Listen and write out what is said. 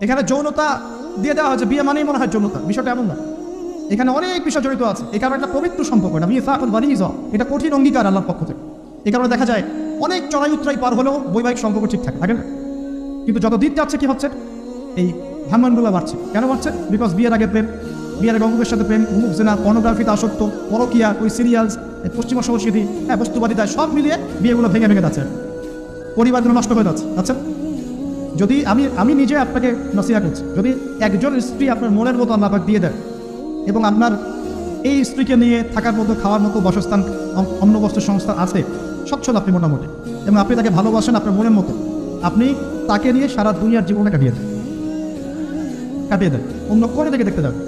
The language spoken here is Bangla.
এখানে যৌনতা দিয়ে দেওয়া হয়েছে, বিয়ে মানেই মনে হয় যৌনতা, বিষয়টা এমন না। এখানে অনেক বিষয় জড়িত আছে। এই কারণে একটা পবিত্র সম্পর্ক, এটা মিসাকুল গালিজ, এটা কঠিন অঙ্গীকার আল্লাহর পক্ষ থেকে। এই কারণে দেখা যায় অনেক চড়াই উতরাই পার হলেও বৈবাহিক সম্পর্ক ঠিকঠাক থাকে না। কিন্তু যত দিন যাচ্ছে কি হচ্ছে, এই ভাঙনগুলো বাড়ছে। কেন বাড়ছে? বিকজ বিয়ের আগে প্রেম, বিয়ের আগে অঙ্গের সাথে প্রেম, মুখ জেনা, পর্নোগ্রাফিতে আসক্ত, পরকিয়া, ওই সিরিয়ালস, পশ্চিমা সংস্কৃতি, বস্তুবাদিতা, সব মিলিয়ে বিয়েগুলো ভেঙে ভেঙে যাচ্ছে, পরিবারগুলো নষ্ট হয়ে যাচ্ছে। আচ্ছা, যদি আমি নিজে আপনাকে নসিহত করছি, যদি একজন স্ত্রী আপনার মনের মতো আল্লাহ পাক দিয়ে দেয় এবং আপনার এই স্ত্রীকে নিয়ে থাকার মতো, খাওয়ার মতো, বাসস্থান, অন্য বস্তুর সংস্থা আছে, সচ্ছল আপনি মোটামুটি, এবং আপনি তাকে ভালোবাসেন আপনার মনের মতো, আপনি তাকে নিয়ে সারা দুনিয়ার জীবনে কাটিয়ে দেন, অন্য কোণে থেকে দেখতে যাবেন।